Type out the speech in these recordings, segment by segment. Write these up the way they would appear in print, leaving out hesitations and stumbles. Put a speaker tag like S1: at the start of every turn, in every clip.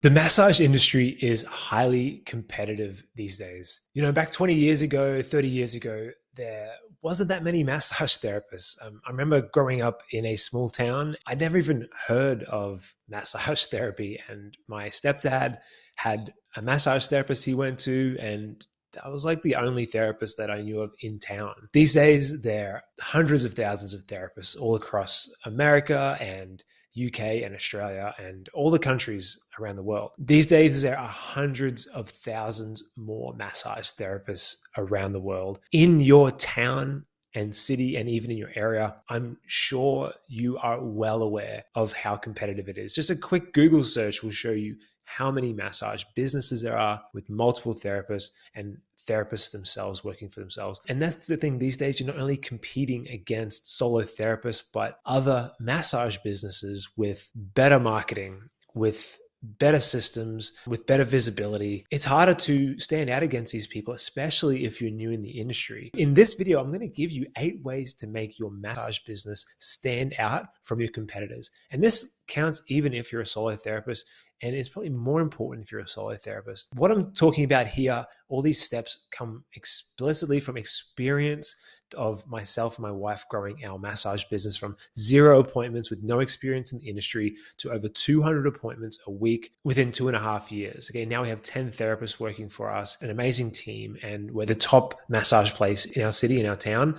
S1: The massage industry is highly competitive these days. Back 20 years ago, 30 years ago, there wasn't that many massage therapists. I remember growing up in a small town. I'd never even heard of massage therapy. And my stepdad had a massage therapist he went to, and that was like the only therapist that I knew of in town. These days, there are hundreds of thousands of therapists all across America and UK and Australia and all the countries around the world. These days, there are hundreds of thousands more massage therapists around the world. In your town and city and even in your area, I'm sure you are well aware of how competitive it is. Just a quick Google search will show you how many massage businesses there are with multiple therapists and therapists themselves working for themselves. And that's the thing these days, you're not only competing against solo therapists, but other massage businesses with better marketing, with better systems, with better visibility. It's harder to stand out against these people, especially if you're new in the industry. In this video, I'm going to give you 8 ways to make your massage business stand out from your competitors. And this counts even if you're a solo therapist. And it's probably more important if you're a solo therapist. What I'm talking about here, all these steps come explicitly from experience of myself and my wife growing our massage business from 0 appointments with no experience in the industry to over 200 appointments a week within 2.5 years. Okay, now we have 10 therapists working for us, an amazing team, and we're the top massage place in our city, in our town.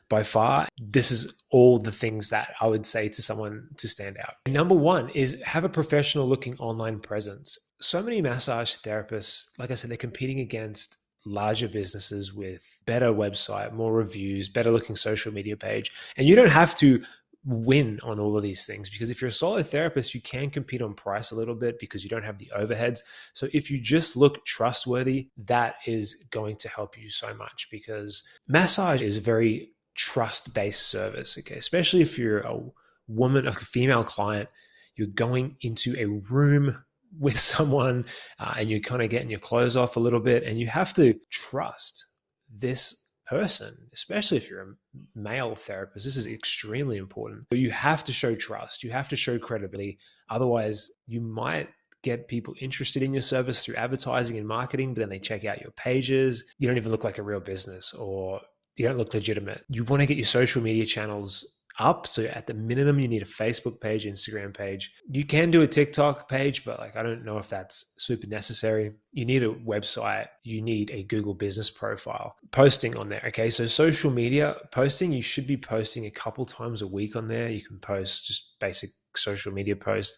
S1: By far, this is all the things that I would say to someone to stand out. Number 1 is have a professional looking online presence. So many massage therapists, like I said, they're competing against larger businesses with better website, more reviews, better looking social media page. And you don't have to win on all of these things, because if you're a solo therapist, you can compete on price a little bit because you don't have the overheads. So if you just look trustworthy, that is going to help you so much, because massage is a very trust-based service, okay? Especially if you're a woman, a female client, you're going into a room with someone and you're kind of getting your clothes off a little bit, and you have to trust this person, especially if you're a male therapist. This is extremely important. So you have to show trust. You have to show credibility. Otherwise, you might get people interested in your service through advertising and marketing, but then they check out your pages. You don't even look like a real business, or you don't look legitimate. You want to get your social media channels up. So at the minimum, you need a Facebook page, Instagram page. You can do a TikTok page, but I don't know if that's super necessary. You need a website. You need a Google business profile. Posting on there. Okay. So social media posting, you should be posting a couple times a week on there. You can post just basic social media posts,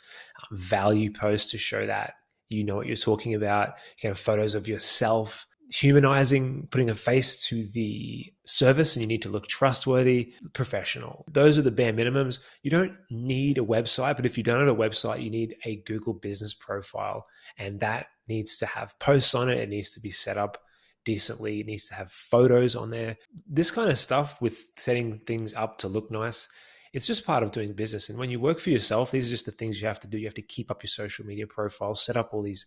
S1: value posts to show that you know what you're talking about. You can have photos of yourself, humanizing, putting a face to the service, and you need to look trustworthy, professional. Those are the bare minimums. You don't need a website, but if you don't have a website, you need a Google business profile, and that needs to have posts on it. It needs to be set up decently. It needs to have photos on there. This kind of stuff with setting things up to look nice, it's just part of doing business. And when you work for yourself, these are just the things you have to do. You have to keep up your social media profile, set up all these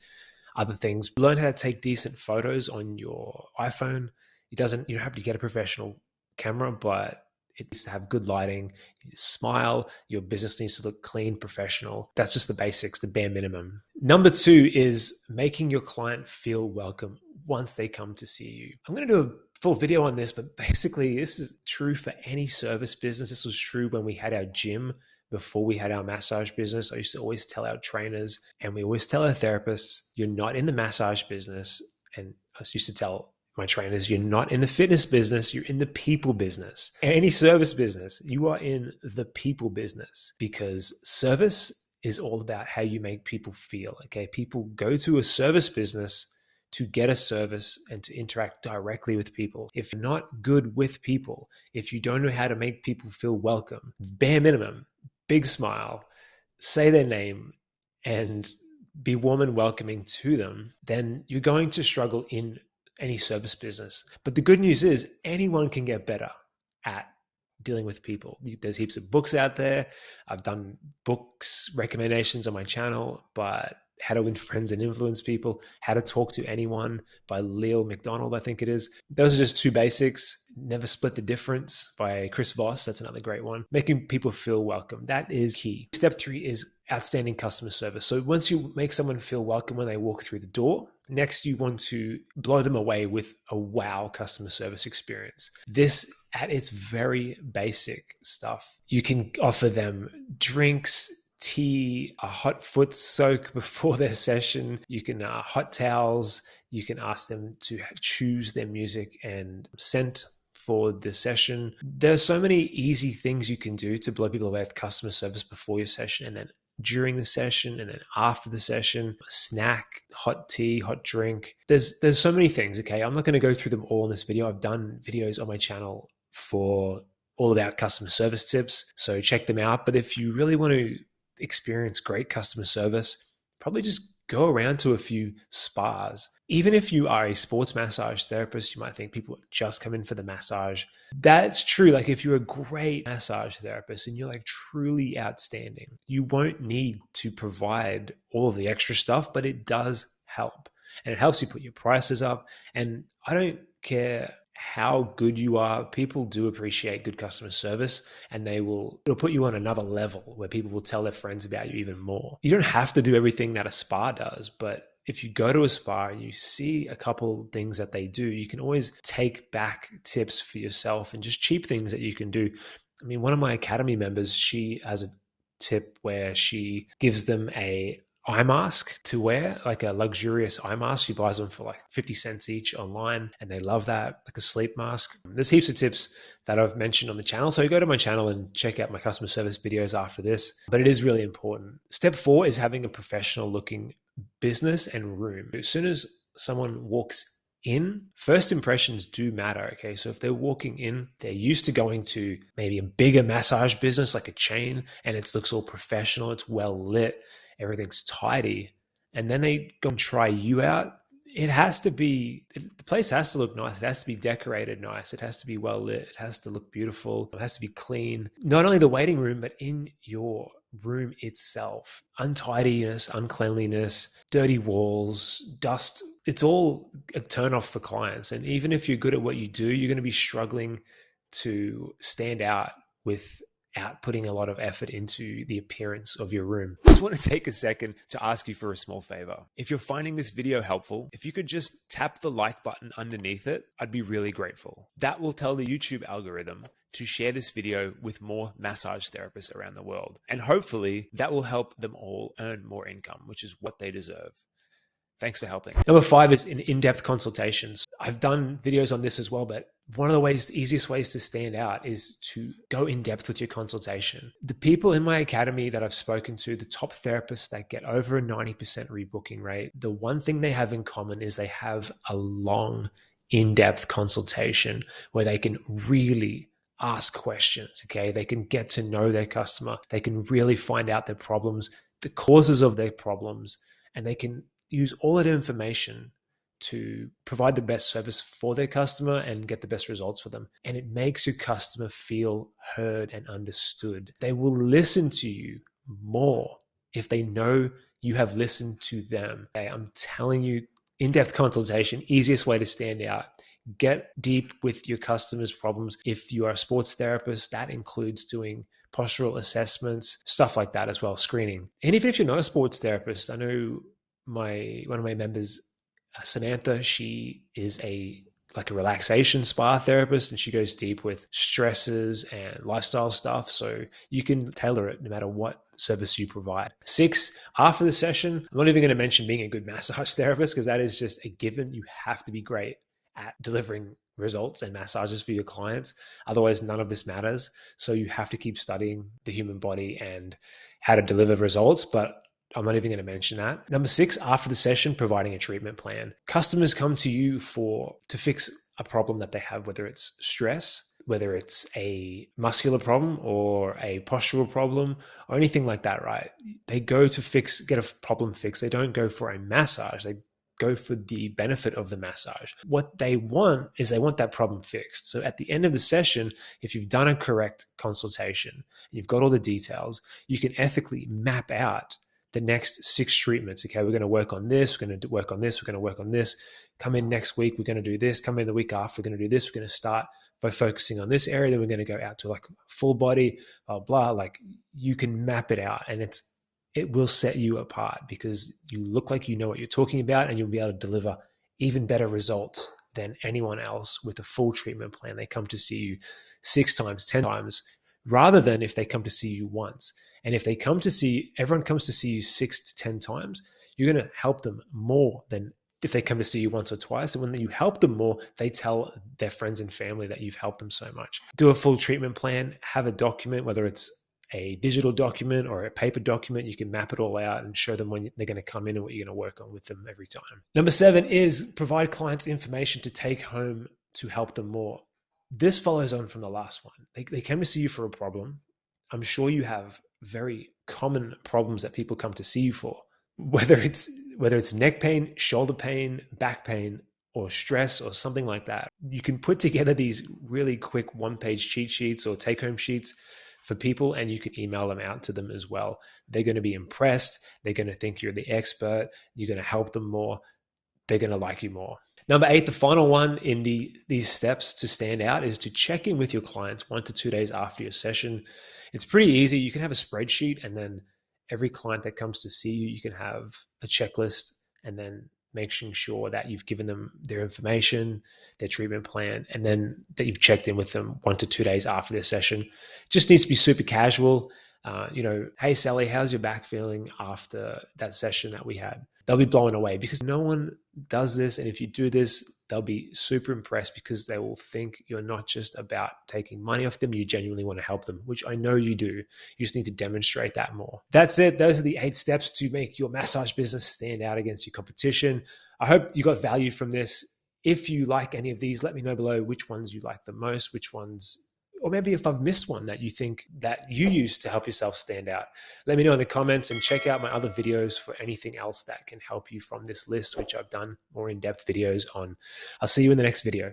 S1: other things. Learn how to take decent photos on your iPhone. You don't have to get a professional camera, but it needs to have good lighting. You smile. Your business needs to look clean, professional. That's just the basics, the bare minimum. Number 2 is making your client feel welcome once they come to see you. I'm going to do a full video on this, but basically this is true for any service business. This was true when we had our gym. Before we had our massage business, I used to always tell our trainers, and we always tell our therapists, you're not in the massage business. And I used to tell my trainers, you're not in the fitness business, you're in the people business. Any service business, you are in the people business, because service is all about how you make people feel. Okay. People go to a service business to get a service and to interact directly with people. If you're not good with people, if you don't know how to make people feel welcome, bare minimum, big smile, say their name, and be warm and welcoming to them, then you're going to struggle in any service business. But the good news is anyone can get better at dealing with people. There's heaps of books out there. I've done books recommendations on my channel, but How to Win Friends and Influence People, How to Talk to Anyone by Leo McDonald, I think it is. Those are just two basics. Never Split the Difference by Chris Voss. That's another great one. Making people feel welcome. That is key. Step 3 is outstanding customer service. So once you make someone feel welcome when they walk through the door, next you want to blow them away with a wow customer service experience. This at its very basic stuff. You can offer them drinks, tea, a hot foot soak before their session. You can hot towels. You can ask them to choose their music and scent for the session. There are so many easy things you can do to blow people away with customer service before your session, and then during the session, and then after the session, a snack, hot tea, hot drink. There's so many things, okay? I'm not going to go through them all in this video. I've done videos on my channel for all about customer service tips, so check them out. But if you really want to experience great customer service, probably just go around to a few spas. Even if you are a sports massage therapist, you might think people just come in for the massage. That's true. Like if you're a great massage therapist and you're like truly outstanding, you won't need to provide all of the extra stuff, but it does help. And it helps you put your prices up. And I don't care how good you are, people do appreciate good customer service, and it'll put you on another level where people will tell their friends about you even more. You don't have to do everything that a spa does, but if you go to a spa and you see a couple things that they do, you can always take back tips for yourself and just cheap things that you can do. I mean, one of my academy members, she has a tip where she gives them a eye mask to wear, like a luxurious eye mask. She buys them for like 50 cents each online, and they love that, like a sleep mask. There's heaps of tips that I've mentioned on the channel. So go to my channel and check out my customer service videos after this, but it is really important. Step 4 is having a professional looking business and room. As soon as someone walks in, first impressions do matter, okay? So if they're walking in, they're used to going to maybe a bigger massage business like a chain, and it looks all professional, it's well lit, everything's tidy, and then they go and try you out. The place has to look nice. It has to be decorated nice. It has to be well lit. It has to look beautiful. It has to be clean. Not only the waiting room, but in your room itself. Untidiness, uncleanliness, dirty walls, dust. It's all a turn off for clients. And even if you're good at what you do, you're going to be struggling to stand out without putting a lot of effort into the appearance of your room. I just want to take a second to ask you for a small favor. If you're finding this video helpful, if you could just tap the like button underneath it, I'd be really grateful. That will tell the YouTube algorithm to share this video with more massage therapists around the world. And hopefully that will help them all earn more income, which is what they deserve. Thanks for helping. Number 5 is in-depth consultations. I've done videos on this as well, but one of the easiest ways to stand out is to go in depth with your consultation. The people in my academy that I've spoken to, the top therapists that get over a 90% rebooking rate, the one thing they have in common is they have a long, in-depth consultation where they can really ask questions, okay? They can get to know their customer. They can really find out their problems, the causes of their problems, and they can use all that information to provide the best service for their customer and get the best results for them. And it makes your customer feel heard and understood. They will listen to you more if they know you have listened to them. Okay, I'm telling you, in-depth consultation, easiest way to stand out. Get deep with your customers' problems. If you are a sports therapist, that includes doing postural assessments, stuff like that as well, screening. And even if you're not a sports therapist, I know one of my members, Samantha, she is like a relaxation spa therapist, and she goes deep with stresses and lifestyle stuff. So you can tailor it no matter what service you provide. 6, after the session, I'm not even going to mention being a good massage therapist because that is just a given. You have to be great at delivering results and massages for your clients. Otherwise, none of this matters. So you have to keep studying the human body and how to deliver results. But I'm not even going to mention that. Number 6, after the session, providing a treatment plan. Customers come to you to fix a problem that they have, whether it's stress, whether it's a muscular problem or a postural problem or anything like that, right? They go to get a problem fixed. They don't go for a massage. They go for the benefit of the massage. What they want is that problem fixed. So at the end of the session, if you've done a correct consultation, you've got all the details, you can ethically map out the next 6 treatments. Okay, we're going to work on this, we're going to work on this, we're going to work on this. Come in next week, we're going to do this. Come in the week after, we're going to do this. We're going to start by focusing on this area. Then we're going to go out to like full body, blah, blah. Like you can map it out, and it will set you apart because you look like you know what you're talking about, and you'll be able to deliver even better results than anyone else with a full treatment plan. They come to see you 6 times, 10 times, rather than if they come to see you once. And if they come to see, everyone comes to see you 6 to 10 times, you're going to help them more than if they come to see you once or twice. And when you help them more, they tell their friends and family that you've helped them so much. Do a full treatment plan, have a document, whether it's a digital document or a paper document. You can map it all out and show them when they're going to come in and what you're going to work on with them every time. Number 7 is provide clients information to take home to help them more. This follows on from the last one. They came to see you for a problem. I'm sure you have very common problems that people come to see you for, whether it's neck pain, shoulder pain, back pain, or stress or something like that. You can put together these really quick 1-page cheat sheets or take-home sheets for people, and you can email them out to them as well. They're going to be impressed. They're going to think you're the expert. You're going to help them more. They're going to like you more. Number 8, the final one in these steps to stand out is to check in with your clients 1 to 2 days after your session. It's pretty easy. You can have a spreadsheet, and then every client that comes to see you, you can have a checklist, and then making sure that you've given them their information, their treatment plan, and then that you've checked in with them 1 to 2 days after their session. It just needs to be super casual. Hey, Sally, how's your back feeling after that session that we had? They'll be blown away because no one does this. And if you do this, they'll be super impressed because they will think you're not just about taking money off them. You genuinely want to help them, which I know you do. You just need to demonstrate that more. That's it. Those are the 8 steps to make your massage business stand out against your competition. I hope you got value from this. If you like any of these, let me know below which ones you like the most, which ones, or maybe if I've missed one that you think that you use to help yourself stand out. Let me know in the comments, and check out my other videos for anything else that can help you from this list, which I've done more in-depth videos on. I'll see you in the next video.